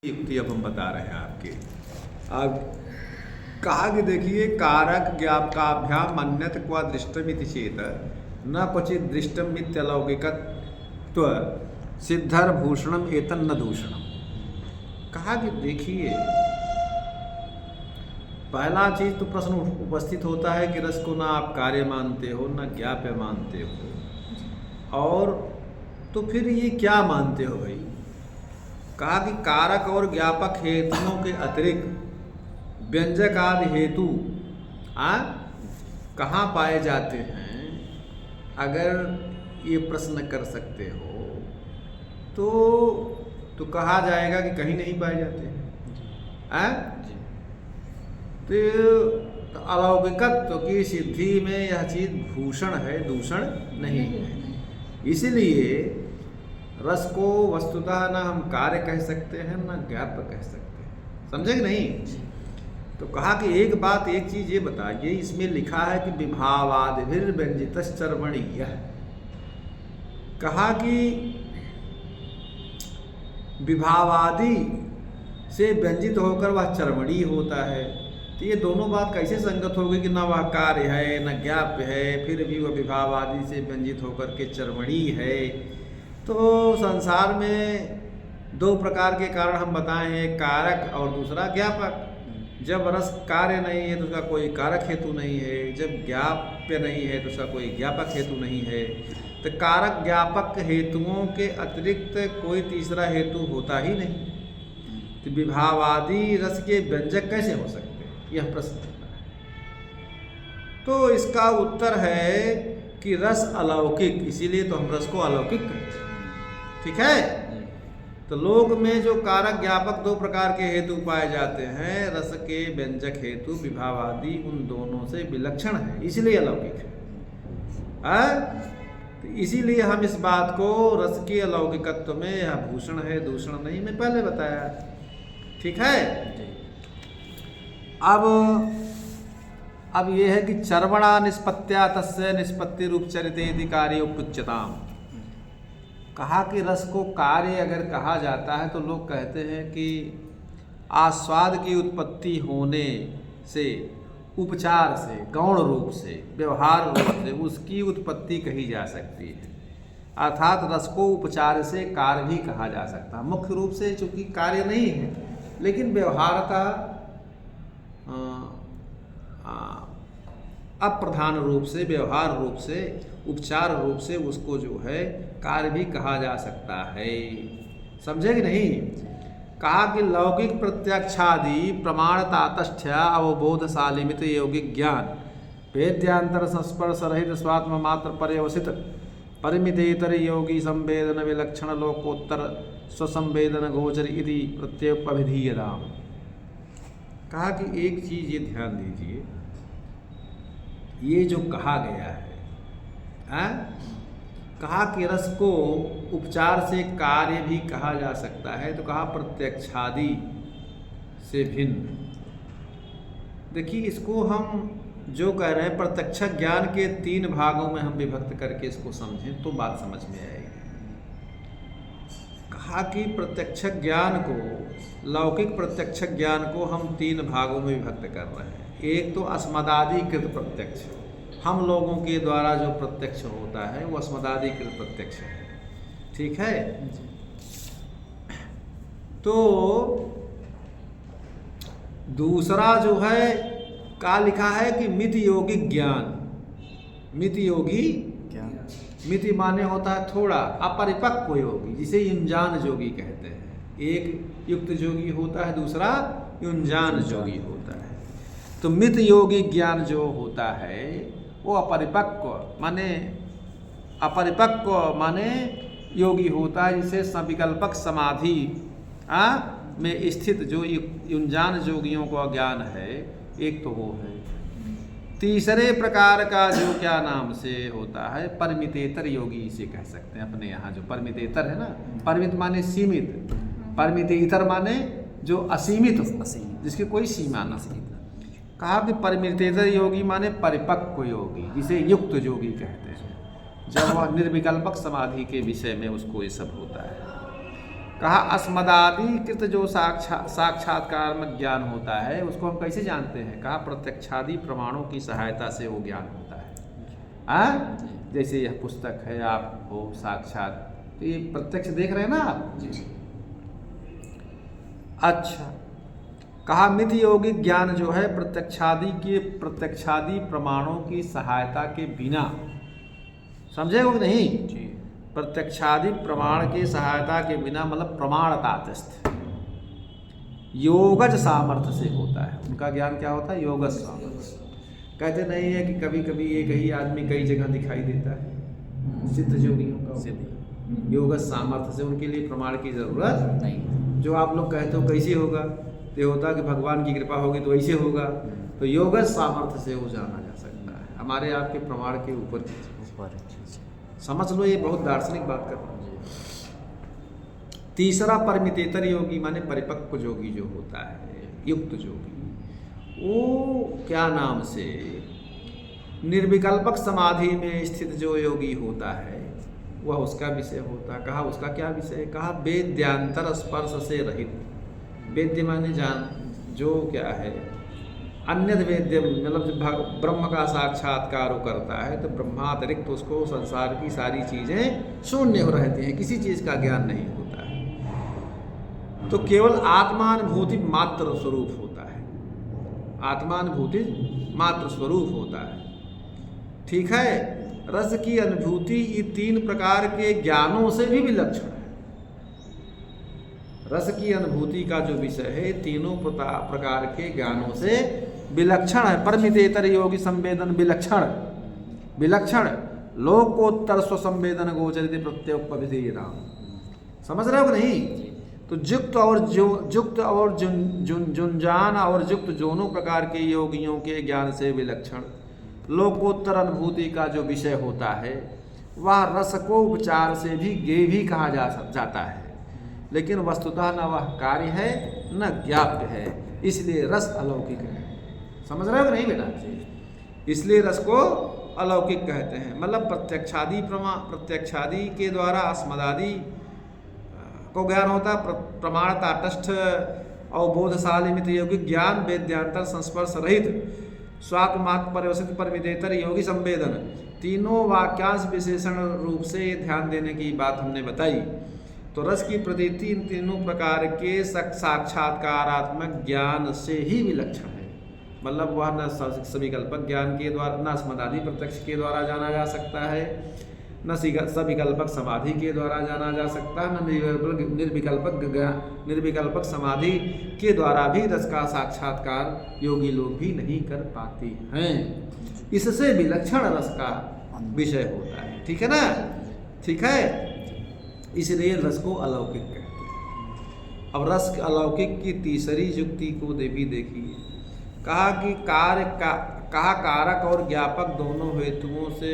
युक्ति अब हम बता रहे हैं आपके। अब कहा कि देखिए, कारक ज्ञापकाभ्याम अन्यत क्वा दृष्टमिति चेत न क्वचित दृष्टम इत्यलौकिकत्व सिद्धर्भूषणम एतन्न दूषणम। कहा कि देखिए, पहला चीज तो प्रश्न उपस्थित होता है कि रस को ना आप कार्य मानते हो ना ज्ञाप्य मानते हो, और तो फिर ये क्या मानते हो भाई। कहा कि कारक और ज्ञापक हेतुओं के अतिरिक्त व्यंजकादि हेतु कहाँ पाए जाते हैं। अगर ये प्रश्न कर सकते हो तो कहा जाएगा कि कहीं नहीं पाए जाते हैं। तो अलौकिकत्व की सिद्धि में यह चीज भूषण है, दूषण नहीं है। इसलिए रस को वस्तुतः ना हम कार्य कह सकते हैं ना ज्ञाप्य कह सकते हैं। समझे कि नहीं। तो कहा कि एक बात, एक चीज ये बताइए, इसमें लिखा है कि विभावादिभिर व्यंजितश्चर्वणीय। कहा कि विभावादि से व्यंजित होकर वह चर्वणीय होता है। तो ये दोनों बात कैसे संगत होगी कि न वह कार्य है न ज्ञाप्य है, फिर भी वह विभावादि से व्यंजित होकर के चर्वणीय है। तो संसार में दो प्रकार के कारण हम बताए हैं, कारक और दूसरा ज्ञापक। जब रस कार्य नहीं है तो उसका कोई कारक हेतु नहीं है, जब ज्ञाप्य नहीं है तो उसका कोई ज्ञापक हेतु नहीं है। तो कारक ज्ञापक हेतुओं के अतिरिक्त कोई तीसरा हेतु होता ही नहीं। तो विभावादि रस के व्यंजक कैसे हो सकते हैं, यह प्रश्न होता है। तो इसका उत्तर है कि रस अलौकिक, इसीलिए तो हम रस को अलौकिक कहते हैं। ठीक है। तो लोक में जो कारक ज्ञापक दो प्रकार के हेतु पाए जाते हैं, रस के व्यंजक हेतु विभावादि उन दोनों से विलक्षण है, इसलिए अलौकिक है। तो इसीलिए हम इस बात को रस के अलौकिकत्व में यह भूषण है, दूषण नहीं, मैं पहले बताया। ठीक है। अब यह है कि चर्वणा निष्पत्त्या तस्य निष्पत्ति रूप चरितेति कार्य उपयुच्यताम। कहा कि रस को कार्य अगर कहा जाता है तो लोग कहते हैं कि आस्वाद की उत्पत्ति होने से, उपचार से, गौण रूप से, व्यवहार रूप से उसकी उत्पत्ति कही जा सकती है। अर्थात रस को उपचार से कार्य भी कहा जा सकता है। मुख्य रूप से चूंकि कार्य नहीं है, लेकिन व्यवहारता अप्रधान रूप से, व्यवहार रूप से, उपचार रूप से उसको जो है कार्य भी कहा जा सकता है। समझे कि नहीं। कहा कि लौकिक प्रत्यक्षादि प्रमाण तातस्थ्य अवबोधशालिमित यौगिक ज्ञान वेद्यांतर संस्पर्श रहित स्वात्म मात्र पर्यवसित परिमितेतर योगी संवेदन विलक्षण लोकोत्तर स्वसंवेदन गोचर इति प्रत्ययोपविधीयताम। कहा कि एक चीज ये ध्यान दीजिए, ये जो कहा गया है, कहा कि रस को उपचार से कार्य भी कहा जा सकता है, तो कहा प्रत्यक्षादि से भिन्न। देखिए, इसको हम जो कह रहे हैं प्रत्यक्ष ज्ञान के 3 भागों में हम विभक्त करके इसको समझें तो बात समझ में आएगी। कहा कि प्रत्यक्ष ज्ञान को, लौकिक प्रत्यक्ष ज्ञान को हम 3 भागों में विभक्त कर रहे हैं। एक तो अस्मदादिकृत प्रत्यक्ष, हम लोगों के द्वारा जो प्रत्यक्ष होता है वो अस्मदादिकृत प्रत्यक्ष है। ठीक है। तो दूसरा जो है क्या लिखा है कि मिति योगिक ज्ञान। मिति योगी ज्ञान, मिति माने होता है थोड़ा, अपरिपक्व योगी, जिसे युंजान जोगी कहते हैं। एक युक्त जोगी होता है, दूसरा युंजान जोगी होता है। तो मित योगी ज्ञान जो होता है वो अपरिपक्व माने योगी होता है, जिसे सविकल्पक समाधि में स्थित जो युंजान जोगियों का ज्ञान है, एक तो वो है। तीसरे प्रकार का जो क्या नाम से होता है, परिमितेतर योगी इसे कह सकते हैं। अपने यहाँ जो परिमितेतर है ना, परिमित माने सीमित, परिमितेतर माने जो असीमित, जिसकी कोई सीमा न हो। कहा कि परिमितेतर योगी माने परिपक्व योगी, जिसे युक्त योगी कहते हैं, जब वह निर्विकल्पक समाधि के विषय में उसको ये सब होता है। कहा अस्मदादिकृत जो साक्षात्कार में ज्ञान होता है उसको हम कैसे जानते हैं? कहा प्रत्यक्षादि प्रमाणों की सहायता से वो ज्ञान होता है। जैसे यह पुस्तक है, आप हो साक्षात, तो ये प्रत्यक्ष देख रहे हैं ना आप। अच्छा, कहा मिथ्य यौगिक ज्ञान जो है प्रत्यक्षादि प्रमाणों की सहायता के बिना, समझे हो कि नहीं? प्रत्यक्षादि प्रमाण की सहायता के बिना मतलब प्रमाण तातस्थ योगज सामर्थ्य से होता है। उनका ज्ञान क्या होता है? योगज सामर्थ्य। कहते नहीं है कि कभी कभी एक ही आदमी कई जगह दिखाई देता है, सिद्ध योगियों का योगज सामर्थ्य से, उनके लिए प्रमाण की जरूरत नहीं। जो आप लोग कहते हो कैसे होगा, तो होता कि भगवान की कृपा होगी तो ऐसे होगा, तो योगज सामर्थ्य से वो जाना जा सकता है, हमारे आपके प्रमाण के ऊपर। समझ लो, ये बहुत दार्शनिक बात कर रहा हूँ। तीसरा परिमितेतर योगी माने परिपक्व योगी जो होता है, युक्त योगी, वो क्या नाम से निर्विकल्पक समाधि में स्थित जो योगी होता है वह उसका विषय होता है। कहा उसका क्या विषय? कहा वेद्यांतर स्पर्श से रहित। वेद्य माने जान, जो क्या है अन्य वेद्य मतलब जब ब्रह्म का साक्षात्कार वो करता है तो ब्रह्मातिरिक्त उसको संसार की सारी चीज़ें शून्य हो रहती हैं, किसी चीज़ का ज्ञान नहीं होता है, तो केवल आत्मानुभूति मात्र स्वरूप होता है, आत्मानुभूति मात्र स्वरूप होता है। ठीक है, रस की अनुभूति ये 3 प्रकार के ज्ञानों से भी विलक्षण है। रस की अनुभूति का जो विषय है तीनों प्रकार के ज्ञानों से विलक्षण है। परमितेतर योगी संवेदन विलक्षण लोकोत्तर स्वसंवेदन गोचरित प्रत्योपविधेयताम। समझ रहे हो कि नहीं? तो युक्त और जुंजान और युक्त दोनों प्रकार के योगियों के ज्ञान से विलक्षण लोकोत्तर अनुभूति का जो विषय होता है वह रस को उपचार से भी कहा जाता है, लेकिन वस्तुतः न वह कार्य है न ज्ञाप्य है, इसलिए रस अलौकिक है। समझ रहे हो नहीं बेटा? इसलिए रस को अलौकिक कहते हैं। मतलब प्रत्यक्षादि के द्वारा अस्मदादि को ज्ञान होता है, प्रमाण ताटस्थ अवबोधशाली मित्र यौगिक ज्ञान, वेद्यांतर संस्पर्श रहित स्वात्मात्म परिवसित परमितेतर योगी संवेदन, तीनों वाक्यांश विशेषण रूप से ध्यान देने की बात हमने बताई। तो रस की प्रतीति इन तीनों प्रकार के साक्षात्कारात्मक ज्ञान से ही विलक्षण है। मतलब वह न सविकल्पक ज्ञान के द्वारा, न स्मदादि प्रत्यक्ष के द्वारा जाना जा सकता है, न सविकल्पक समाधि के द्वारा जाना जा सकता है, न निर्विकल्पक समाधि के द्वारा भी रस का साक्षात्कार योगी लोग भी नहीं कर पाते हैं। इससे विलक्षण रस का विषय होता है। ठीक है ना? ठीक है, इसलिए रस को अलौकिक कहते हैं। अब रस अलौकिक की तीसरी युक्ति को भी देखिए। कहा कि कारक और ज्ञापक दोनों हेतुओं से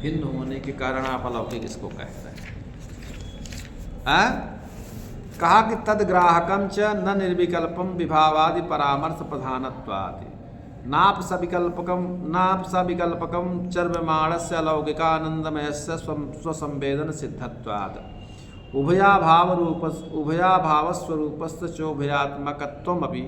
भिन्न होने के कारण आप अलौकिक इसको कहते हैं। कहा कि तद्ग्राहकम च न निर्विकल्पम विभावादि परामर्श प्रधानत्वादि नाप सविकल्पकम चर्वमाणस्य अलौकिकानंदमयस्य स्वसंवेदन सिद्धत्वात् उभयाभावस्वरूपस्य चोभयात्मकत्वमपि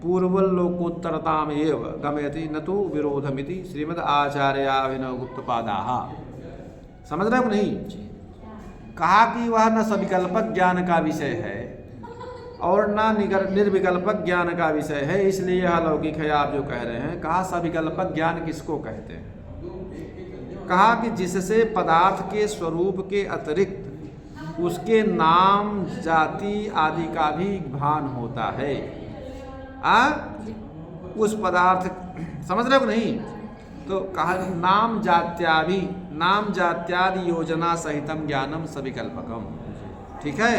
पूर्वलोकोत्तरतामेव गमयति न तो विरोधमिति श्रीमद् आचार्याभिनव गुप्तपादाः। समझ रहे हो नहीं? कहा कि वह न सविकल्पक ज्ञान का विषय है और न निर्विकल्पक ज्ञान का विषय है, इसलिए यह अलौकिक है आप जो कह रहे हैं। कहा सविकल्पक ज्ञान किसको कहते हैं? कहा कि जिससे पदार्थ के स्वरूप के अतिरिक्त उसके नाम जाति आदि का भी भान होता है। उस पदार्थ, समझ रहे हो नहीं? तो कहा नाम जात्यादि योजना सहितम ज्ञानम सविकल्पकम। ठीक है,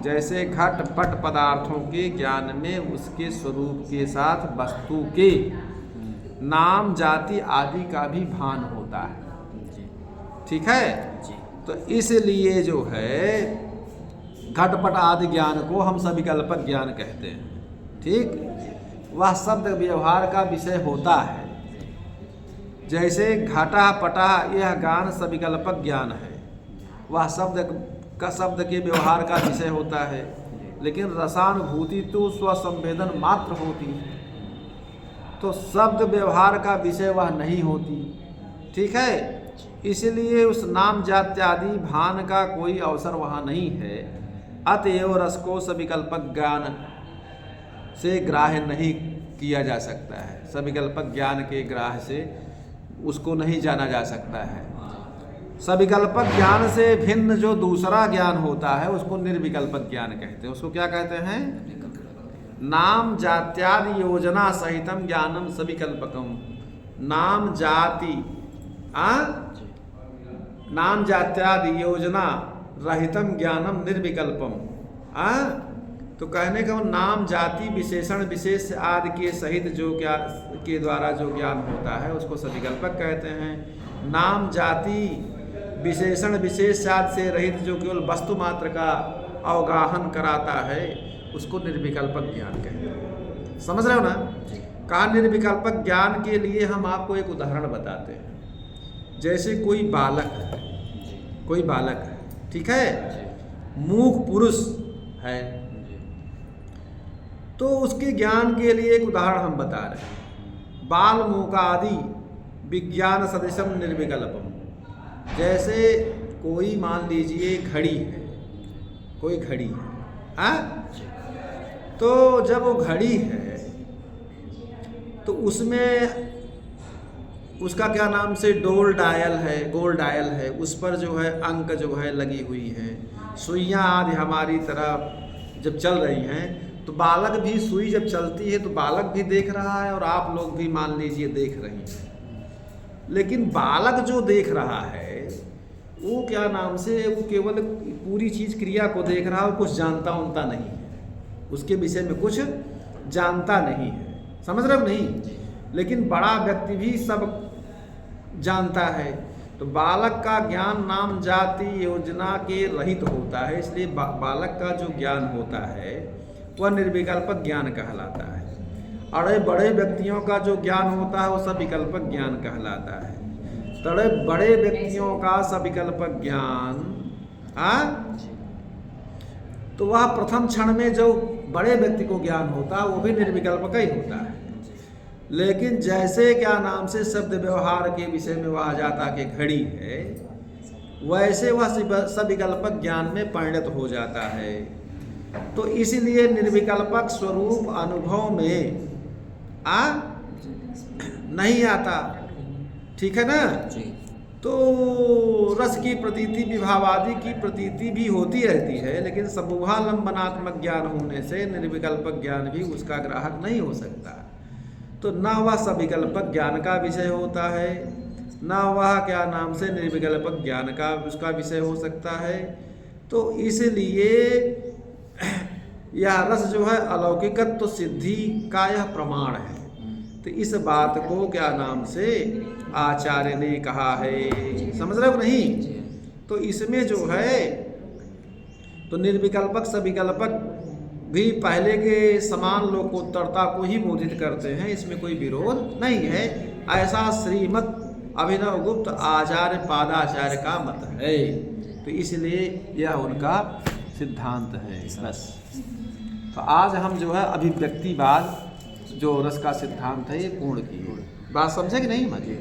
जैसे घट पट पदार्थों के ज्ञान में उसके स्वरूप के साथ वस्तु के नाम जाति आदि का भी भान होता है। ठीक है, तो इसलिए जो है घटपट आदि ज्ञान को हम सविकल्पक ज्ञान कहते हैं। ठीक, वह शब्द व्यवहार का विषय होता है। जैसे घटा पटा यह ज्ञान सविकल्पक ज्ञान है, वह शब्द का शब्द के व्यवहार का विषय होता है, लेकिन रसानुभूति तो स्वसंवेदन मात्र होती है, तो शब्द व्यवहार का विषय वह नहीं होती। ठीक है, इसलिए उस नाम जात्यादि भान का कोई अवसर वहाँ नहीं है। अतएव रस को सविकल्पक ज्ञान से ग्राह्य नहीं किया जा सकता है। सविकल्पक ज्ञान के ग्राह्य से उसको नहीं जाना जा सकता है। सविकल्पक ज्ञान से भिन्न जो दूसरा ज्ञान होता है उसको निर्विकल्पक ज्ञान कहते हैं। उसको क्या कहते हैं? नाम जात्यादि योजना सहितम ज्ञानम सविकल्पकम। नाम जाति नाम जात्यादि योजना रहितम ज्ञानम निर्विकल्पम। तो कहने का नाम जाति विशेषण विशेष आदि के सहित जो के द्वारा जो ज्ञान होता है उसको सविकल्पक कहते हैं। नाम जाति विशेषण विशेष आदि से रहित जो केवल वस्तु मात्र का अवगाहन कराता है उसको निर्विकल्पक ज्ञान कहते हैं। समझ रहे हो ना? कहा निर्विकल्पक ज्ञान के लिए हम आपको एक उदाहरण बताते हैं। जैसे कोई बालक है, ठीक है, मूक पुरुष है, तो उसके ज्ञान के लिए एक उदाहरण हम बता रहे हैं। बाल मूकादि विज्ञान सदृशम निर्विकल्पम। जैसे कोई मान लीजिए घड़ी है, कोई घड़ी है, तो जब वो घड़ी है तो उसमें उसका क्या नाम से गोल डायल है, उस पर जो है अंक जो है लगी हुई है, सुइयाँ आदि हमारी तरह जब चल रही हैं तो बालक भी सुई जब चलती है तो बालक भी देख रहा है और आप लोग भी मान लीजिए देख रही हैं। लेकिन बालक जो देख रहा है वो क्या नाम से, वो केवल पूरी चीज़ क्रिया को देख रहा है, कुछ जानता उनता नहीं है, उसके विषय में कुछ जानता नहीं है। समझ रहे हो नहीं? लेकिन बड़ा व्यक्ति भी सब जानता है। तो बालक का ज्ञान नाम जाति योजना के रहित होता है, इसलिए बालक का जो ज्ञान होता है वह निर्विकल्पक ज्ञान कहलाता है। अड़े बड़े व्यक्तियों का जो ज्ञान होता है वो सविकल्पक ज्ञान कहलाता है। तड़े बड़े व्यक्तियों का सविकल्पक ज्ञान तो वह प्रथम क्षण में जो बड़े व्यक्ति को ज्ञान होता है वो भी निर्विकल्पक ही होता है। लेकिन जैसे क्या नाम से शब्द व्यवहार के विषय में वह आ जाता कि घड़ी है, वैसे वह सविकल्पक ज्ञान में परिणत हो जाता है। तो इसलिए निर्विकल्पक स्वरूप अनुभव में नहीं आता। ठीक है ना? तो रस की प्रतीति विभावादि की प्रतीति भी होती रहती है, लेकिन समूहालंबनात्मक ज्ञान होने से निर्विकल्पक ज्ञान भी उसका ग्राहक नहीं हो सकता। तो न वह सविकल्पक ज्ञान का विषय होता है, न वह क्या नाम से निर्विकल्पक ज्ञान का उसका विषय हो सकता है। तो इसलिए यह रस जो है अलौकिकत्व सिद्धि का यह प्रमाण है। तो इस बात को क्या नाम से आचार्य ने कहा है। समझ रहे हो नहीं? तो इसमें जो है तो निर्विकल्पक सविकल्पक भी पहले के समान लोकोत्तरता को ही बोधित करते हैं, इसमें कोई विरोध नहीं है। ऐसा श्रीमद् अभिनव गुप्त आचार्य पादाचार्य का मत है। तो इसलिए यह उनका सिद्धांत है बस। तो आज हम जो है अभिव्यक्तिवाद जो रस का सिद्धांत है ये पूर्ण की। बात समझे कि नहीं? मजे